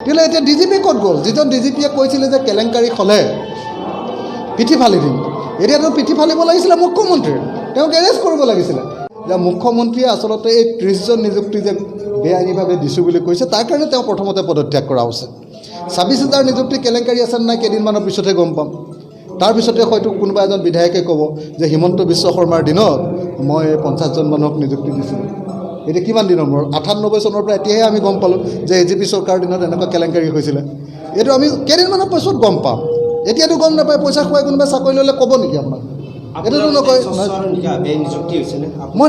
তেতিয়াহ'লে এতিয়া ডিজিপি ক'ত গ'ল? যিজন ডিজিপিয়ে কৈছিলে যে কেলেংকাৰী হ'লে পিঠি ফালি দিম, এতিয়াতো পিঠি ফালিব লাগিছিলে মুখ্যমন্ত্ৰীৰ, তেওঁক এৰেষ্ট কৰিব লাগিছিলে। যে মুখ্যমন্ত্ৰীয়ে আচলতে এই 30জন নিযুক্তি যে বেআইনীভাৱে দিছোঁ বুলি কৈছে, তাৰ কাৰণে তেওঁ প্ৰথমতে পদত্যাগ কৰা উচিত। 26,000 নিযুক্তি কেলেংকাৰী আছে নাই কেইদিনমানৰ পিছতহে গম পাম। তাৰপিছতে হয়তো কোনোবা এজন বিধায়কে ক'ব যে হিমন্ত বিশ্ব শৰ্মাৰ দিনত মই 50জন মানুহক নিযুক্তি দিছিলোঁ। এতিয়া কিমান দিনৰ মূৰত? 98 চনৰ পৰা এতিয়াহে আমি গম পালোঁ যে এজিপি চৰকাৰৰ দিনত এনেকুৱা কেলেংকাৰী হৈছিলে। এইটো আমি কেইদিনমানৰ পিছত গম পাম, এতিয়াতো গম নাপায়। পইচা খুৱাই কোনোবাই চাকৰি ল'লে ক'ব নেকি আপোনাক? এইটোতো নকয়। মই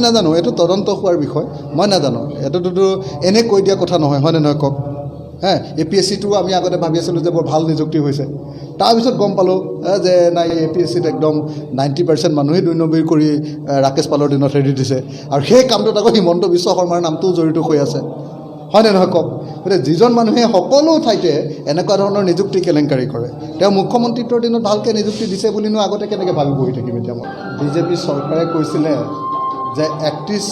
নাজানো, এইটো তদন্ত হোৱাৰ বিষয়, মই নাজানো। এইটোতো এনে কৈ দিয়া কথা নহয়, হয়নে নহয় কওক? APSCটো আমি আগতে ভাবি আছিলোঁ যে বৰ ভাল নিযুক্তি হৈছে, তাৰপিছত গম পালোঁ যে নাই APSCত একদম 90% মানুহেই 2 নম্বৰ কৰি ৰাকেশ পালৰ দিনত হেৰি দিছে, আৰু সেই কামটোত আকৌ হিমন্ত বিশ্ব শৰ্মাৰ নামটোও জড়িত হৈ আছে, হয়নে নহয় কওক? গতিকে যিজন মানুহে সকলো ঠাইতে এনেকুৱা ধৰণৰ নিযুক্তি কেলেংকাৰী কৰে, তেওঁ মুখ্যমন্ত্ৰীত্বৰ দিনত ভালকৈ নিযুক্তি দিছে বুলিনো আগতে কেনেকৈ ভাবি বহি থাকিম? এতিয়া মই বিজেপি চৰকাৰে কৈছিলে যে 31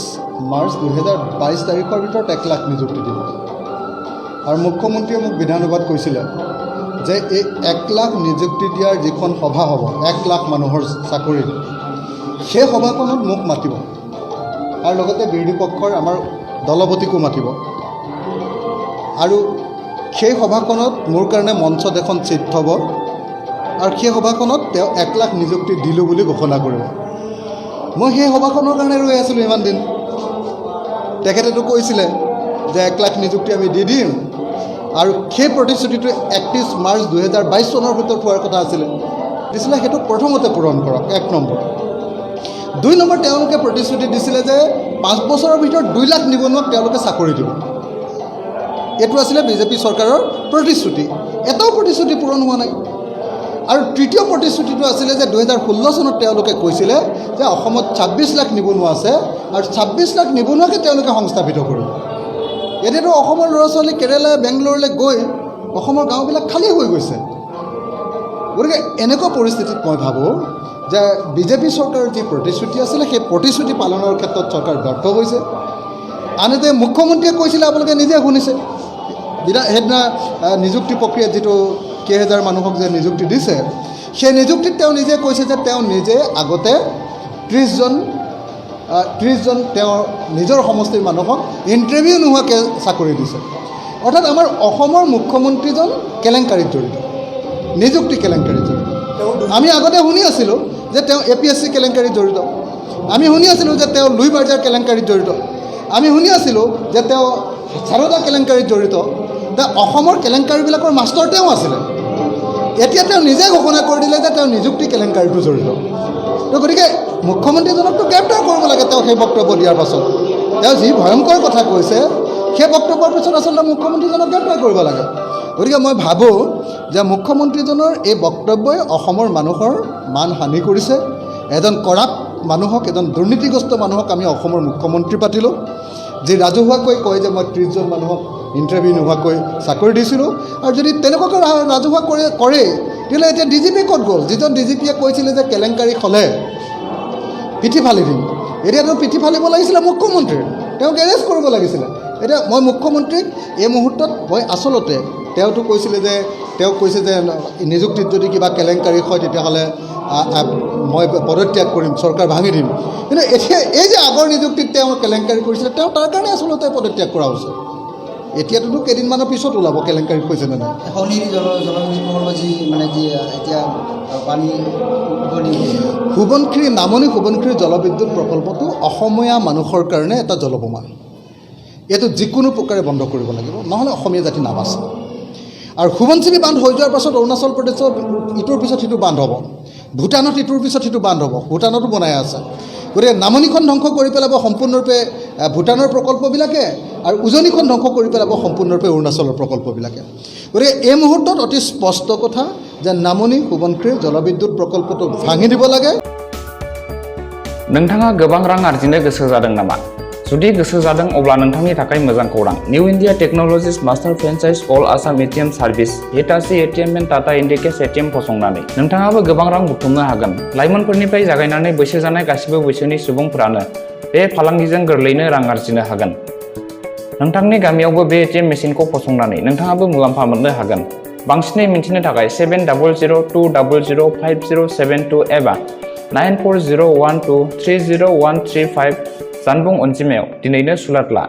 মাৰ্চ 2022 তাৰিখৰ ভিতৰত 1 লাখ নিযুক্তি দিব, আৰু মুখ্যমন্ত্ৰীয়ে মোক বিধানসভাত কৈছিলে যে এই 1 লাখ নিযুক্তি দিয়াৰ যিখন সভা হ'ব 1 লাখ মানুহৰ চাকৰি, সেই সভাখনত মোক মাতিব, আৰু লগতে বিৰোধী পক্ষৰ আমাৰ দলপতিকো মাতিব, আৰু সেই সভাখনত মোৰ কাৰণে মঞ্চত এখন ছিট থ'ব, আৰু সেই সভাখনত তেওঁ 1 লাখ নিযুক্তি দিলোঁ বুলি ঘোষণা কৰিব। মই সেই সভাখনৰ কাৰণে ৰৈ আছিলোঁ ইমান দিন। তেখেতেতো কৈছিলে যে 1 লাখ নিযুক্তি আমি দি দিম, আৰু সেই প্ৰতিশ্ৰুতিটো 31 মাৰ্চ 2022 চনৰ ভিতৰত হোৱাৰ কথা আছিলে। সেইটো প্ৰথমতে পূৰণ কৰক, 1 নম্বৰ। 2 নম্বৰ, তেওঁলোকে প্ৰতিশ্ৰুতি দিছিলে যে 5 বছৰৰ ভিতৰত 2 লাখ নিবনুৱাক তেওঁলোকে চাকৰি দিব। এইটো আছিলে বিজেপি চৰকাৰৰ প্ৰতিশ্ৰুতি, এটাও প্ৰতিশ্ৰুতি পূৰণ হোৱা নাই। আৰু তৃতীয় প্ৰতিশ্ৰুতিটো আছিলে যে 2016 চনত তেওঁলোকে কৈছিলে যে অসমত 26 লাখ নিবনুৱা আছে, আৰু 26 লাখ নিবনুৱাকে তেওঁলোকে সংস্থাপিত কৰিব। এতিয়াতো অসমৰ ল'ৰা ছোৱালী কেৰেলা বেংগলোৰলৈ গৈ অসমৰ গাঁওবিলাক খালী হৈ গৈছে। গতিকে এনেকুৱা পৰিস্থিতিত মই ভাবোঁ যে বিজেপি চৰকাৰৰ যি প্ৰতিশ্ৰুতি আছিলে, সেই প্ৰতিশ্ৰুতি পালনৰ ক্ষেত্ৰত চৰকাৰ ব্যৰ্থ হৈছে। আনহাতে মুখ্যমন্ত্ৰীয়ে কৈছিলে, আপোনালোকে নিজে শুনিছে, সেইদিনা নিযুক্তি প্ৰক্ৰিয়াত যিটো কেইহাজাৰ মানুহক যে নিযুক্তি দিছে, সেই নিযুক্তিত তেওঁ নিজে কৈছে যে তেওঁ নিজে আগতে 30জন তেওঁৰ নিজৰ সমষ্টিৰ মানুহক ইণ্টাৰভিউ নোহোৱাকৈ চাকৰি দিছে। অৰ্থাৎ আমাৰ অসমৰ মুখ্যমন্ত্ৰীজন কেলেংকাৰীত জড়িত, নিযুক্তি কেলেংকাৰীত জড়িত। আমি আগতে শুনি আছিলোঁ যে তেওঁ APSC কেলেংকাৰীত জড়িত, আমি শুনি আছিলোঁ যে তেওঁ লুই বাৰ্জাৰ কেলেংকাৰীত জড়িত, আমি শুনি আছিলোঁ যে তেওঁ সাৰদা কেলেংকাৰীত জড়িত। অসমৰ কেলেংকাৰীবিলাকৰ মাষ্টৰ তেওঁ আছিলে। এতিয়া তেওঁ নিজে ঘোষণা কৰি দিলে যে তেওঁ নিযুক্তি কেলেংকাৰীটো জড়িত। তো গতিকে মুখ্যমন্ত্ৰীজনকতো গ্ৰেপ্তাৰ কৰিব লাগে। তেওঁ সেই বক্তব্য দিয়াৰ পাছত তেওঁ যি ভয়ংকৰ কথা কৈছে, সেই বক্তব্যৰ পিছত আচলতে মুখ্যমন্ত্ৰীজনক গ্ৰেপ্তাৰ কৰিব লাগে। গতিকে মই ভাবোঁ যে মুখ্যমন্ত্ৰীজনৰ এই বক্তব্যই অসমৰ মানুহৰ মান হানি কৰিছে। এজন কৰাপ্ট মানুহক, এজন দুৰ্নীতিগ্ৰস্ত মানুহক আমি অসমৰ মুখ্যমন্ত্ৰী পাতিলোঁ, যি ৰাজহুৱাকৈ কয় যে মই 30জন মানুহক ইণ্টাৰভিউ নোহোৱাকৈ চাকৰি দিছিলোঁ। আৰু যদি তেনেকুৱাকৈ ৰাজহুৱা কৰে তেতিয়াহ'লে এতিয়া ডিজিপি ক'ত গ'ল? যিজন ডিজিপিয়ে কৈছিলে যে কেলেংকাৰী হ'লে পিঠি ফালি দিম, এতিয়াতো পিঠি ফালিব লাগিছিলে মুখ্যমন্ত্ৰীৰ, তেওঁক এৰেষ্ট কৰিব লাগিছিলে। এতিয়া মই মুখ্যমন্ত্ৰীক এই মুহূৰ্তত মই আচলতে তেওঁতো কৈছিলে যে তেওঁক কৈছে যে নিযুক্তিত যদি কিবা কেলেংকাৰী হয় তেতিয়াহ'লে মই পদত্যাগ কৰিম, চৰকাৰ ভাঙি দিম। কিন্তু এতিয়া এই যে আগৰ নিযুক্তিত তেওঁ কেলেংকাৰী কৰিছিলে, তেওঁ তাৰ কাৰণে আচলতে পদত্যাগ কৰা হৈছে। এতিয়াতো কেইদিনমানৰ পিছত ওলাব কেলেংকাৰী হৈছে নে নাই। নামনি সোৱণশিৰি জলবিদ্যুৎ প্ৰকল্পটো অসমীয়া মানুহৰ কাৰণে এটা জলবোমা। এইটো যিকোনো প্ৰকাৰে বন্ধ কৰিব লাগিব, নহ'লে অসমীয়া জাতি নাবাচে। আৰু সোৱণশিৰি বান্ধ হৈ যোৱাৰ পাছত অৰুণাচল প্ৰদেশত ইটোৰ পিছত সিটো বান্ধ হ'ব, ভূটানত ইটোৰ পিছত সিটো বান্ধ হ'ব, ভূটানতো বনাই আছে। গতিকে নামনিখন ধ্বংস কৰি পেলাব সম্পূৰ্ণৰূপে ভূটানৰ প্ৰকল্পবিলাকে, আৰু উজনিখন ধ্বংস কৰি পেলাব সম্পূৰ্ণৰূপে অৰুণাচলৰ প্ৰকল্পবিলাকে। গতিকে এই মুহূৰ্তত অতি স্পষ্ট কথা যে নামনি সোৱণশিৰি জলবিদ্যুৎ প্ৰকল্পটো ভাঙি দিব লাগে। नोंथाङा गोबां रां आर्जिनो गोसो जादों नामा? जुदि गोसो जादों अब्ला नोंथांनि थाखाय मोजां खौरां। New India technologies master franchise all Assam ATM service Hitachi ATM and Tata Indicash ATM फसंनानै नोंथाङाबो गोबां रां बुथुमनो हागोन। लाइमोनफोरनिफ्राय जागायनानै बैसो जानाय गासिबो बैसोनि सुबुंफोरानो बे फालांगिजों गोरलैनो रां आर्जिनो हागोन। नोंथांनि गामियावबो बे एटिएम मेसिनखौ फसंनानै नोंथाङाबो मुलाम्फा मोननो हागोन। बांसिनै मिन्थिनो थाखाय 7002005072 एबा 9401230135 जानबुं अनजिमायाव दिनैनो सुलाद ला।